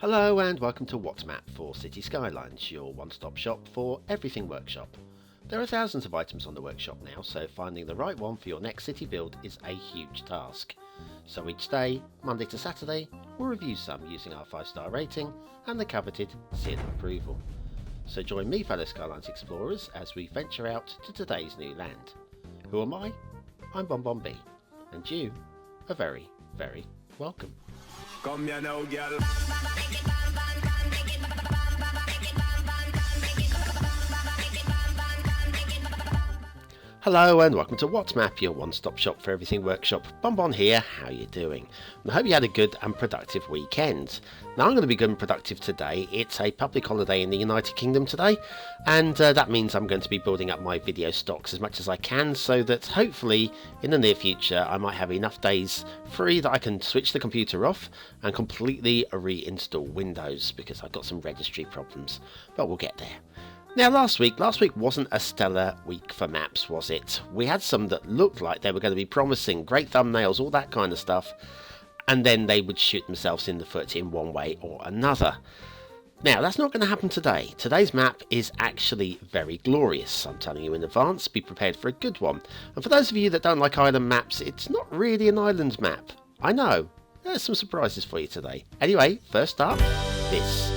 Hello and welcome to What's Map for Cities Skylines, your one-stop shop for everything workshop. There are thousands of items on the workshop now, so finding the right one for your next city build is a huge task. So each day, Monday to Saturday, we'll review some using our 5-star rating and the coveted seal of approval. So join me, fellow Skylines explorers, as we venture out to today's new land. Who am I? I'm BonBonB, and you are very, very welcome. Come here now, girl. Hello and welcome to What's Map, your one-stop shop for everything workshop. BonBon here, how you doing? And I hope you had a good and productive weekend. Now I'm going to be good and productive today. It's a public holiday in the United Kingdom today, and that means I'm going to be building up my video stocks as much as I can, so that hopefully in the near future I might have enough days free that I can switch the computer off and completely reinstall Windows, because I've got some registry problems, but we'll get there. Now last week wasn't a stellar week for maps, was it? We had some that looked like they were going to be promising, great thumbnails, all that kind of stuff, and then they would shoot themselves in the foot in one way or another. Now that's not going to happen today. Today's map is actually very glorious, I'm telling you in advance. Be prepared for a good one. And for those of you that don't like island maps, it's not really an island map. I know, there's some surprises for you today. Anyway, first up, this.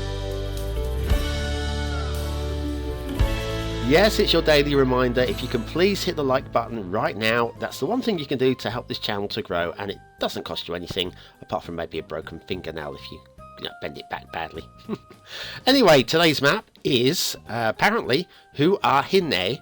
Yes, it's your daily reminder. If you can please hit the like button right now, that's the one thing you can do to help this channel to grow, and it doesn't cost you anything apart from maybe a broken fingernail if you bend it back badly. Anyway, today's map is apparently Huahine,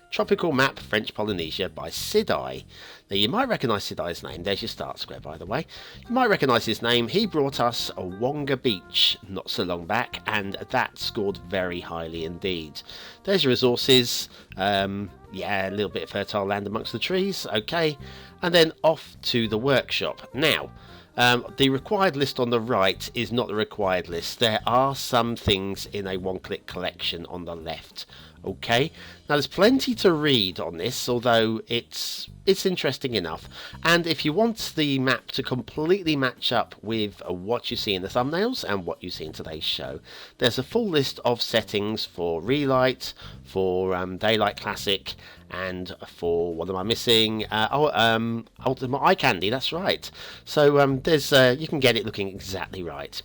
tropical map French Polynesia by Sidai. Now you might recognise Sidai's name. There's your start square, by the way. You might recognise his name. He brought us a Wonga Beach not so long back, and that scored very highly indeed. There's your resources. Yeah, a little bit of fertile land amongst the trees. Okay, and then off to the workshop. Now, the required list on the right is not the required list. There are some things in a one-click collection on the left. Okay, now there's plenty to read on this, although it's interesting enough. And if you want the map to completely match up with what you see in the thumbnails and what you see in today's show, there's a full list of settings for Relight, for Daylight Classic, and for, what am I missing? Ultimate Eye Candy, that's right. So there's you can get it looking exactly right.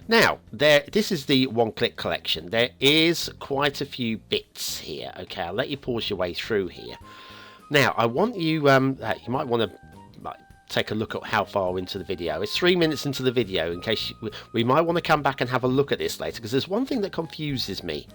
Now, this is the one-click collection. There is quite a few bits here. Okay, I'll let you pause your way through here. Now, I want you, you might want to take a look at how far into the video. It's 3 minutes into the video, in case we might want to come back and have a look at this later, because there's one thing that confuses me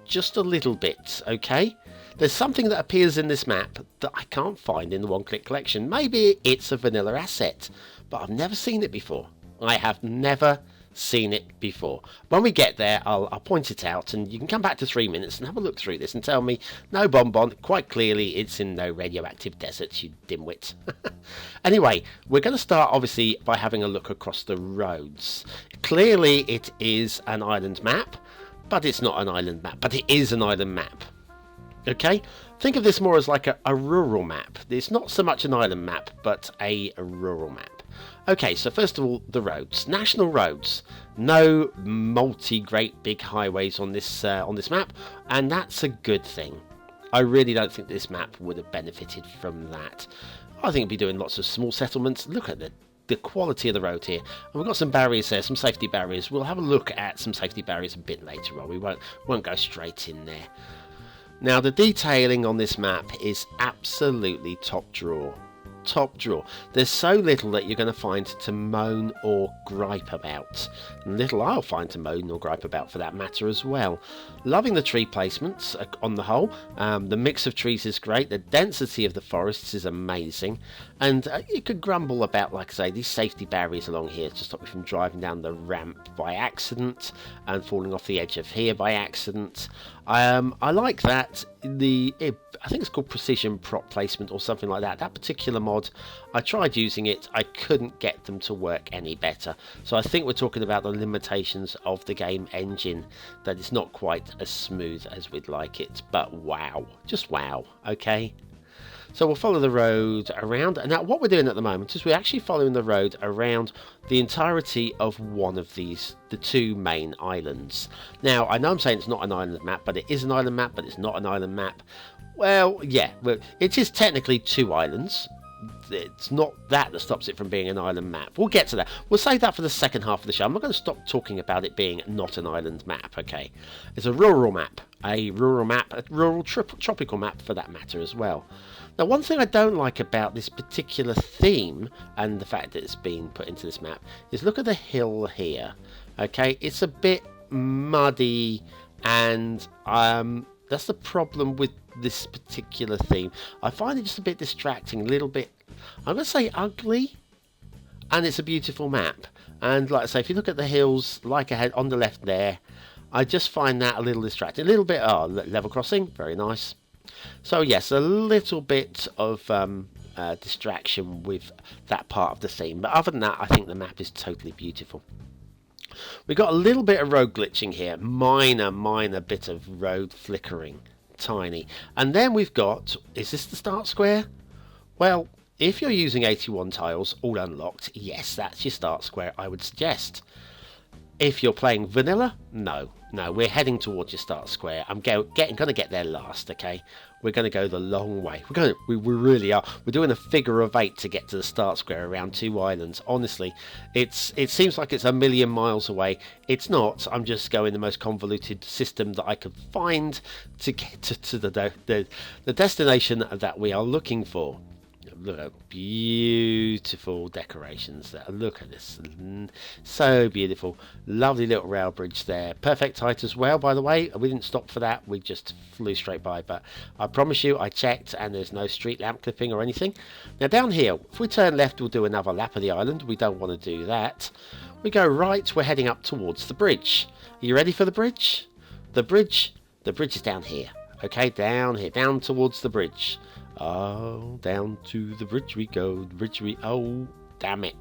just a little bit, okay? There's something that appears in this map that I can't find in the one-click collection. Maybe it's a vanilla asset, but I've never seen it before. I have never seen it before. When we get there, I'll point it out, and you can come back to 3 minutes and have a look through this and tell me, no, BonBon, quite clearly it's in no radioactive deserts, you dimwit. Anyway, we're going to start obviously by having a look across the roads. Clearly it is an island map, but it's not an island map, but it is an island map. Okay, think of this more as like a rural map. It's not so much an island map, but a rural map. Okay, so first of all, the roads. National roads. No great big highways on this map, and that's a good thing. I really don't think this map would have benefited from that. I think it'd be doing lots of small settlements. Look at the quality of the road here. And we've got some barriers there, some safety barriers. We'll have a look at some safety barriers a bit later on. We won't go straight in there. Now, the detailing on this map is absolutely top drawer. Top drawer. There's so little that you're going to find to moan or gripe about. Little I'll find to moan or gripe about, for that matter, as well. Loving the tree placements on the whole. The mix of trees is great. The density of the forests is amazing. And you could grumble about, like I say, these safety barriers along here to stop you from driving down the ramp by accident and falling off the edge of here by accident. I like that. I think it's called precision prop placement or something like that. That particular mod, I tried using it. I couldn't get them to work any better. So I think we're talking about the limitations of the game engine, that it's not quite as smooth as we'd like it. But wow, just wow. Okay. So we'll follow the road around. And now what we're doing at the moment is we're actually following the road around the entirety of one of these, the two main islands. Now, I know I'm saying it's not an island map, but it is an island map, but it's not an island map. Well, yeah, it is technically two islands. It's not that stops it from being an island map. We'll get to that. We'll save that for the second half of the show. I'm not going to stop talking about it being not an island map, okay? It's a rural map, a rural tropical map for that matter as well. Now, one thing I don't like about this particular theme and the fact that it's been put into this map is look at the hill here, okay? It's a bit muddy, and that's the problem with this particular theme. I find it just a bit distracting, a little bit, I'm going to say ugly, and it's a beautiful map. And like I say, if you look at the hills, like ahead on the left there, I just find that a little distracting. A little bit, level crossing, very nice. So yes, a little bit of distraction with that part of the theme. But other than that, I think the map is totally beautiful. We've got a little bit of road glitching here, minor bit of road flickering, tiny. And then we've got, is this the start square? Well, if you're using 81 tiles, all unlocked, yes, that's your start square, I would suggest. If you're playing vanilla, no, we're heading towards your start square. I'm going to get there last, okay? We're going to go the long way. We really are. We're doing a figure of 8 to get to the start square around two islands. Honestly, it seems like it's a million miles away. It's not. I'm just going the most convoluted system that I could find to get to the destination that we are looking for. Look at beautiful decorations there. Look at this, so beautiful. Lovely little rail bridge there, perfect height as well, by the way. We didn't stop for that, we just flew straight by, but I promise you I checked and there's no street lamp clipping or anything. Now down here, if we turn left, we'll do another lap of the island. We don't want to do that. We go right, we're heading up towards the bridge. Are you ready for the bridge? The bridge is down here, okay? Down here, down towards the bridge. Oh, down to the bridge we go. Oh, damn it.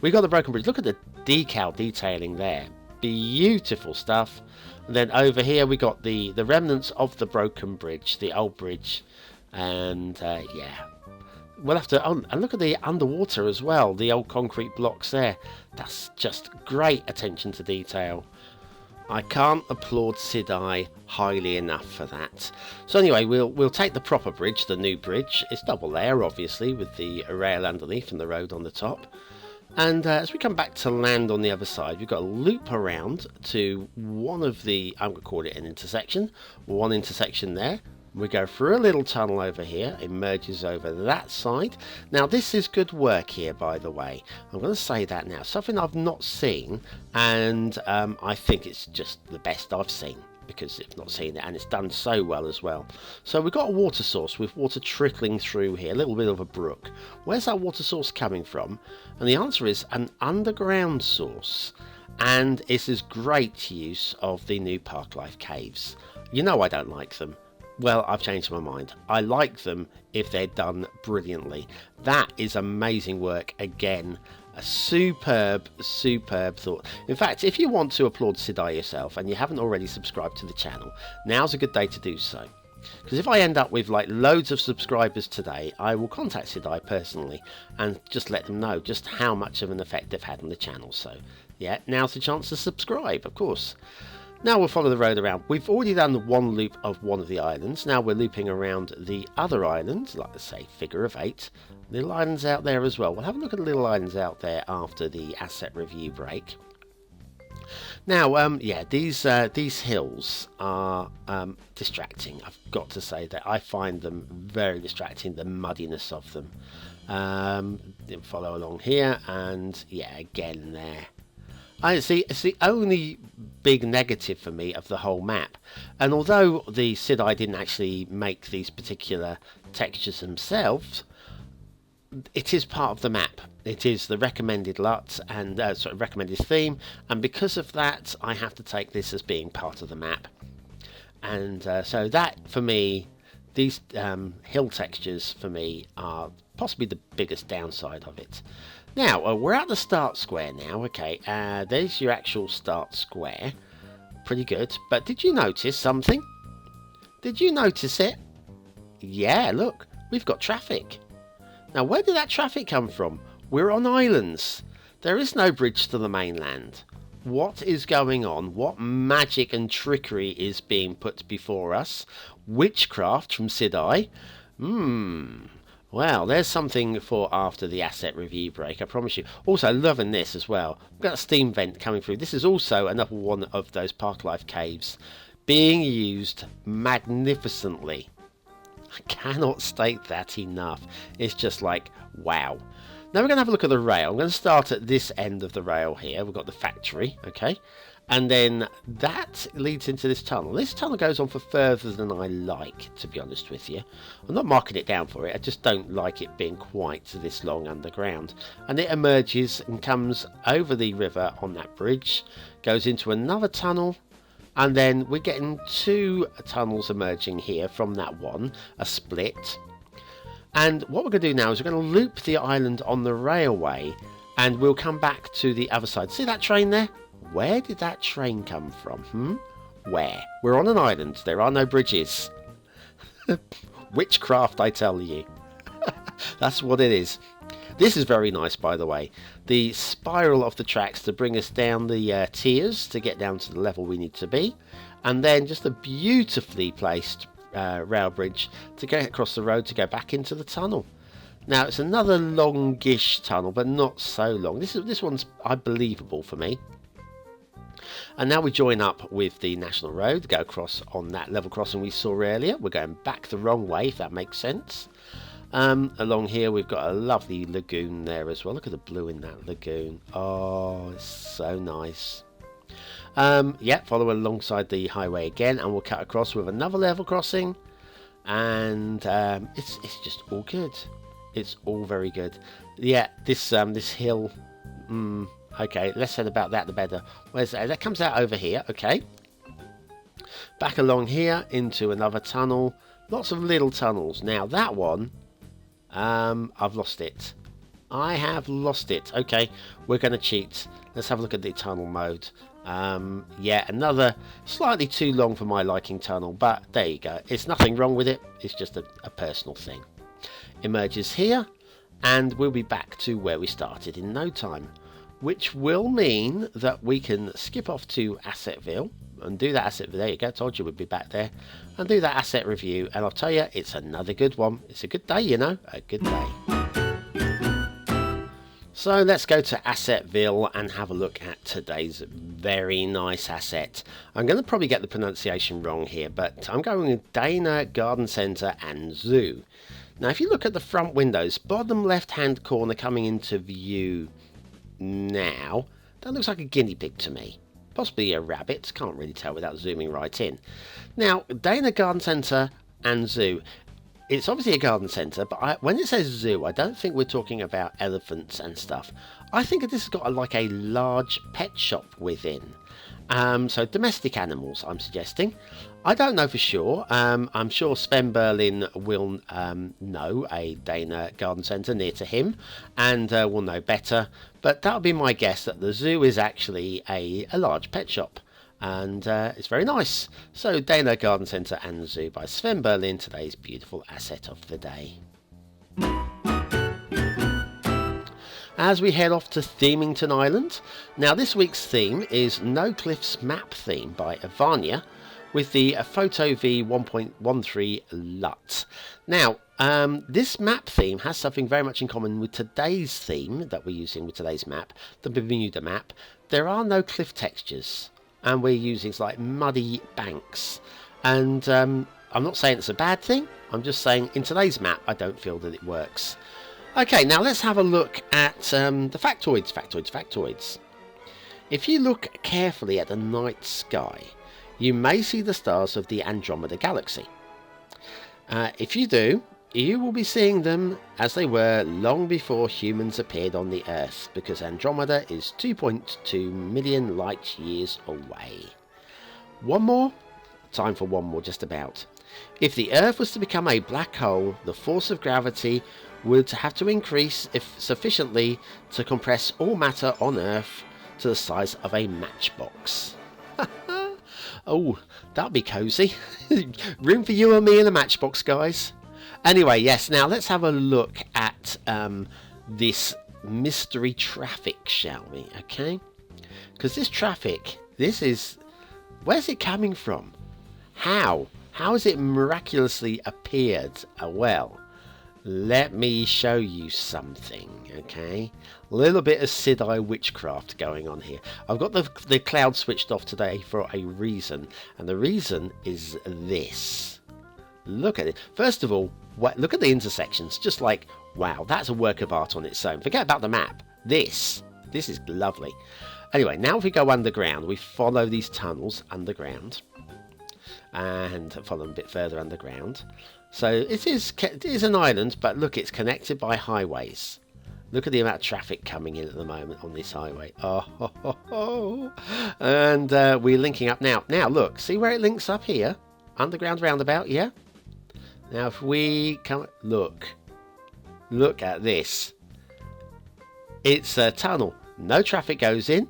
We got the broken bridge. Look at the decal detailing there. Beautiful stuff. And then over here we got the remnants of the broken bridge, the old bridge. And yeah, we'll have to, oh, and look at the underwater as well, the old concrete blocks there. That's just great attention to detail. I can't applaud Sidai highly enough for that. So anyway, we'll take the proper bridge, the new bridge. It's double layer, obviously, with the rail underneath and the road on the top. And as we come back to land on the other side, we've got a loop around to one of the, I'm going to call it an intersection, one intersection there. We go through a little tunnel over here, it merges over that side. Now this is good work here, by the way. I'm going to say that now. Something I've not seen, and I think it's just the best I've seen, because I've not seen it, and it's done so well as well. So we've got a water source with water trickling through here, a little bit of a brook. Where's that water source coming from? And the answer is an underground source. And this is great use of the new Park Life caves. You know I don't like them. Well, I've changed my mind. I like them if they're done brilliantly. That is amazing work. Again, a superb thought. In fact, if you want to applaud Sidai yourself and you haven't already subscribed to the channel, now's a good day to do so. Because if I end up with like loads of subscribers today, I will contact Sidai personally and just let them know just how much of an effect they've had on the channel. So yeah, now's the chance to subscribe, of course. Now we'll follow the road around. We've already done the one loop of one of the islands. Now we're looping around the other islands, like I say, figure of 8. Little islands out there as well. We'll have a look at the little islands out there after the asset review break. Now, yeah, these hills are distracting. I've got to say that I find them very distracting, the muddiness of them. Follow along here, and yeah, again there. It's the only big negative for me of the whole map. And although the Sidai didn't actually make these particular textures themselves, it is part of the map. It is the recommended LUT and recommended theme, and because of that, I have to take this as being part of the map. And so that, for me, these hill textures for me are possibly the biggest downside of it. Now, we're at the start square now, okay, there's your actual start square, pretty good, but did you notice something? Did you notice it? Yeah, look, we've got traffic. Now, where did that traffic come from? We're on islands. There is no bridge to the mainland. What is going on? What magic and trickery is being put before us? Witchcraft from Sidai? Well, there's something for after the asset review break, I promise you. Also, loving this as well. We've got a steam vent coming through. This is also another one of those Park Life caves being used magnificently. I cannot state that enough. It's just like, wow. Now we're going to have a look at the rail. I'm going to start at this end of the rail here. We've got the factory, okay? And then that leads into this tunnel. This tunnel goes on for further than I like, to be honest with you. I'm not marking it down for it. I just don't like it being quite this long underground. And it emerges and comes over the river on that bridge, goes into another tunnel, and then we're getting two tunnels emerging here from that one, a split. And what we're going to do now is we're going to loop the island on the railway, and we'll come back to the other side. See that train there? Where did that train come from? Where? We're on an island. There are no bridges. Witchcraft, I tell you. That's what it is. This is very nice, by the way. The spiral of the tracks to bring us down the tiers to get down to the level we need to be. And then just a beautifully placed rail bridge to get across the road to go back into the tunnel. Now, it's another longish tunnel, but not so long. This one's believable for me. And now we join up with the National Road, go across on that level crossing we saw earlier. We're going back the wrong way, if that makes sense. Along here we've got a lovely lagoon there as well. Look at the blue in that lagoon. Oh, it's so nice. Yeah, follow alongside the highway again, and we'll cut across with another level crossing. And it's just all good. It's all very good. Yeah, this hill... Okay, less said about that, the better. Where's that? That comes out over here, okay. Back along here into another tunnel. Lots of little tunnels. Now, that one, I've lost it. I have lost it. Okay, we're going to cheat. Let's have a look at the tunnel mode. Yeah, another slightly too long for my liking tunnel, but there you go. It's nothing wrong with it. It's just a personal thing. Emerges here, and we'll be back to where we started in no time. Which will mean that we can skip off to Assetville and do that asset. There you go, told you we'd be back there. And do that asset review. And I'll tell you, it's another good one. It's a good day, you know, a good day. So let's go to Assetville and have a look at today's very nice asset. I'm going to probably get the pronunciation wrong here, but I'm going with Dana Garden Centre and Zoo. Now, if you look at the front windows, bottom left-hand corner coming into view now, that looks like a guinea pig to me. Possibly a rabbit, can't really tell without zooming right in. Now, Dana Garden Centre and Zoo. It's obviously a garden centre, but when it says zoo, I don't think we're talking about elephants and stuff. I think this has got like a large pet shop within. So domestic animals, I'm suggesting. I don't know for sure. I'm sure Sven Berlin will know a Dana Garden Centre near to him and will know better. But that'll be my guess, that the zoo is actually a large pet shop. And it's very nice. So Dana Garden Centre and Zoo by Sven Berlin, today's beautiful asset of the day. As we head off to Themington Island. Now this week's theme is No Cliffs Map Theme by Ivania with the Photo V 1.13 LUT. Now this map theme has something very much in common with today's theme that we're using with today's map, the Bermuda map. There are no cliff textures and we're using like muddy banks. And I'm not saying it's a bad thing, I'm just saying in today's map I don't feel that it works. Okay, now let's have a look at the factoids. If you look carefully at the night sky, you may see the stars of the Andromeda Galaxy. If you do, you will be seeing them as they were long before humans appeared on the Earth, because Andromeda is 2.2 million light years away. One more? Time for one more, just about. If the Earth was to become a black hole, the force of gravity would have to increase sufficiently to compress all matter on Earth to the size of a matchbox. Oh, that'd be cosy. Room for you and me in a matchbox, guys. Anyway, yes, now let's have a look at this mystery traffic, shall we? Okay, because this traffic, where's it coming from? How has it miraculously appeared? Well, let me show you something. Okay, a little bit of Sidai witchcraft going on here. I've got the cloud switched off today for a reason, and the reason is this. Look at it. First of all, look at the intersections. Just like, wow, that's a work of art on its own. Forget about the map. This is lovely. Anyway, now if we go underground, we follow these tunnels underground and follow them a bit further underground. So it is an island, but look, it's connected by highways. Look at the amount of traffic coming in at the moment on this highway. Oh. And we're linking up now. Now look, see where it links up here? Underground roundabout, yeah? Now if we come, look at this. It's a tunnel. No traffic goes in.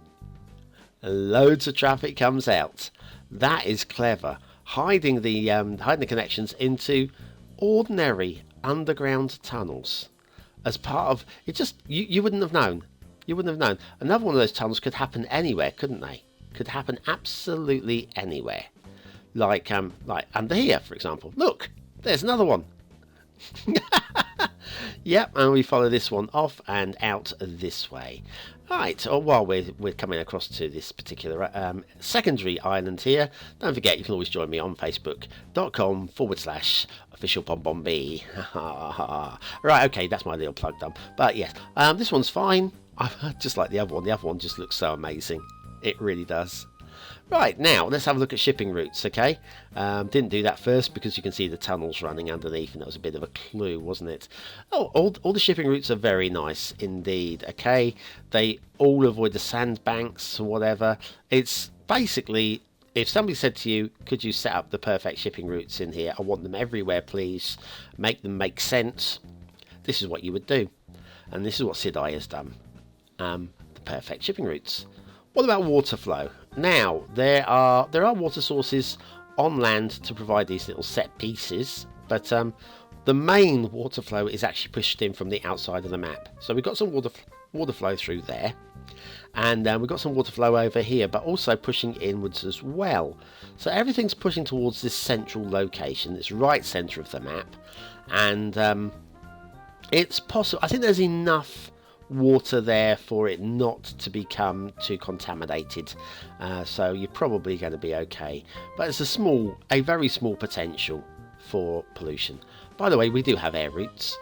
Loads of traffic comes out. That is clever. Hiding the connections into ordinary underground tunnels as part of it. Just you wouldn't have known. You wouldn't have known. Another one of those tunnels could happen anywhere, couldn't they? Could happen absolutely anywhere. Like under here, for example. Look, there's another one. Yep, and we follow this one off and out this way. Right, while we're coming across to this particular secondary island here, don't forget you can always join me on facebook.com/official BonBonB. Right, okay, that's my little plug done. But yes, this one's fine. Just like the other one. The other one just looks so amazing. It really does. Right, now let's have a look at shipping routes, okay? Didn't do that first because you can see the tunnels running underneath, and that was a bit of a clue, wasn't it? Oh, all the shipping routes are very nice indeed, okay? They all avoid the sandbanks or whatever. It's basically, if somebody said to you, could you set up the perfect shipping routes in here? I want them everywhere, please. Make them make sense. This is what you would do. And this is what Sidai has done. The perfect shipping routes. What about water flow? Now, there are water sources on land to provide these little set pieces, but the main water flow is actually pushed in from the outside of the map. So we've got some water flow through there, and we've got some water flow over here, but also pushing inwards as well. So everything's pushing towards this central location, this right centre of the map, and it's possible. I think there's enough water there for it not to become too contaminated, so you're probably going to be okay, but it's a very small potential for pollution. By the way, we do have air routes.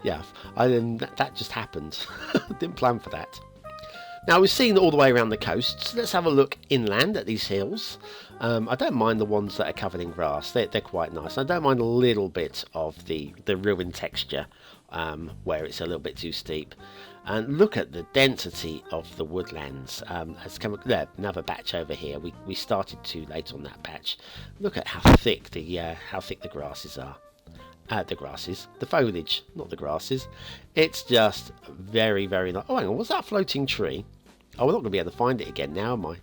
Yeah, that just happened. Didn't plan for that. Now we've seen all the way around the coast, so let's have a look inland at these hills. I don't mind the ones that are covered in grass. They're quite nice. I don't mind a little bit of the ruined texture where it's a little bit too steep. And look at the density of the woodlands. There, another batch over here. We started too late on that patch. Look at how thick the grasses are. The foliage, not the grasses. It's just very, very nice. Oh, hang on, was that a floating tree? Oh, we're not going to be able to find it again now, am I?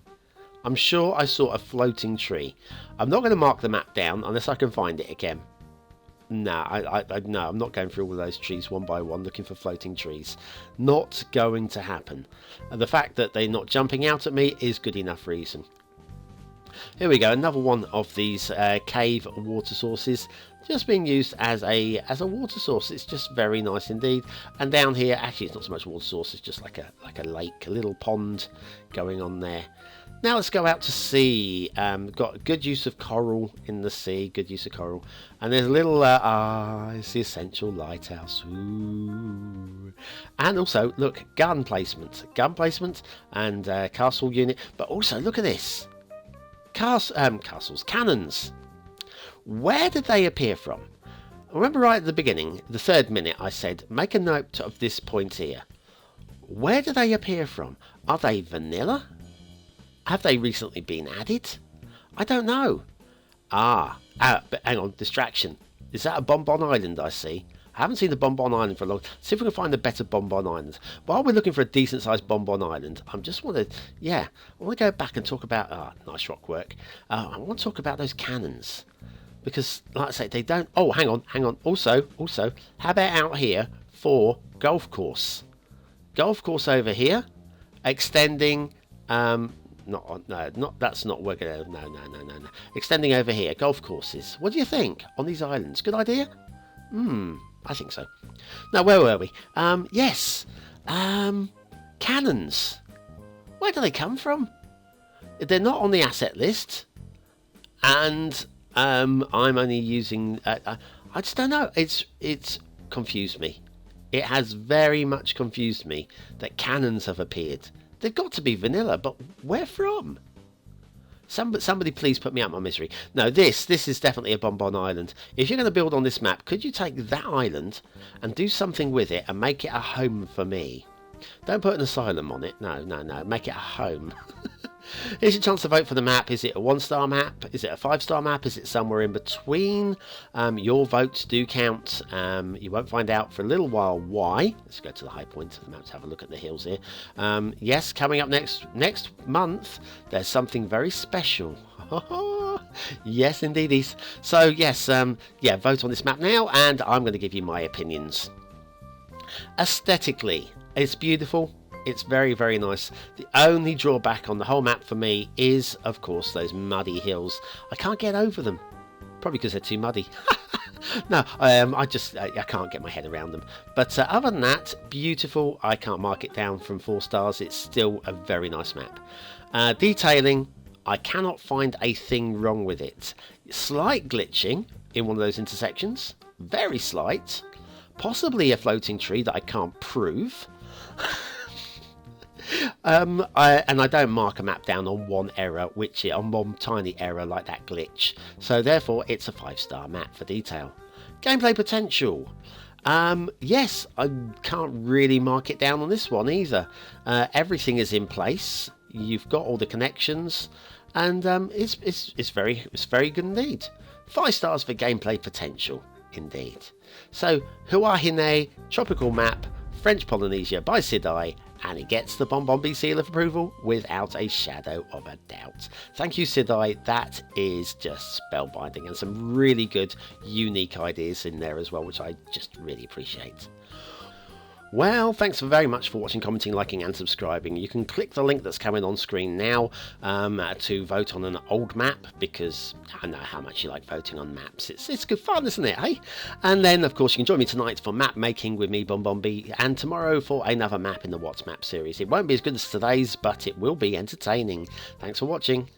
I'm sure I saw a floating tree. I'm not going to mark the map down unless I can find it again. No, no, I'm not going through all of those trees one by one looking for floating trees. Not going to happen. And the fact that they're not jumping out at me is good enough reason. Here we go, another one of these cave water sources, just being used as a water source. It's just very nice indeed. And down here, actually, it's not so much a water source. It's just like a lake, a little pond going on there. Now let's go out to sea. Got good use of coral in the sea. Good use of coral. And there's a little it's the essential lighthouse. Ooh. And also, look, gun placement and castle unit. But also, look at this. Castles, cannons. Where did they appear from? Remember right at the beginning, the 3rd minute, I said, make a note of this point here. Where do they appear from? Are they vanilla? Have they recently been added? I don't know. But hang on, distraction. Is that a BonBon Island I see? I haven't seen the BonBon Island for a long time. See if we can find a better BonBon Island. While we're looking for a decent sized BonBon Island, I want to go back and talk about, nice rock work. I want to talk about those cannons. Because, like I say, they don't... Oh, hang on. Also, how about out here for golf course? Golf course over here, extending... that's not... We're going to... No. Extending over here, golf courses. What do you think on these islands? Good idea? I think so. Now, where were we? Yes. Cannons. Where do they come from? They're not on the asset list. And I'm only using... I just don't know. It's confused me. It has very much confused me that cannons have appeared. They've got to be vanilla, but where from? Somebody please put me out my misery. No, this is definitely a BonBon Island. If you're going to build on this map, could you take that island and do something with it and make it a home for me? Don't put an asylum on it. No. Make it a home. Here's your chance to vote for the map. Is it a 1-star map? Is it a 5-star map? Is it somewhere in between? Your votes do count. You won't find out for a little while why. Let's go to the high point of the map to have a look at the hills here. Yes, coming up next month, there's something very special. Yes, indeed. So, yes, vote on this map now, and I'm going to give you my opinions. Aesthetically, it's beautiful. It's very, very nice. The only drawback on the whole map for me is, of course, those muddy hills. I can't get over them. Probably because they're too muddy. No, I can't get my head around them. But other than that, beautiful. I can't mark it down from 4 stars. It's still a very nice map. Detailing, I cannot find a thing wrong with it. Slight glitching in one of those intersections. Very slight. Possibly a floating tree that I can't prove. I don't mark a map down on one error, on one tiny error like that glitch. So therefore, it's a 5-star map for detail. Gameplay potential. Yes, I can't really mark it down on this one either. Everything is in place. You've got all the connections, and it's very good indeed. 5 stars for gameplay potential, indeed. So Huahine, tropical map, French Polynesia by Sidai, and it gets the BonBonB seal of approval without a shadow of a doubt. Thank you, Sidai. That is just spellbinding, and some really good, unique ideas in there as well, which I just really appreciate. Well, thanks very much for watching, commenting, liking and subscribing. You can click the link that's coming on screen now to vote on an old map, because I know how much you like voting on maps. It's good fun, isn't it, hey? And then, of course, you can join me tonight for map making with me, BonBonB, and tomorrow for another map in the What's Map series. It won't be as good as today's, but it will be entertaining. Thanks for watching.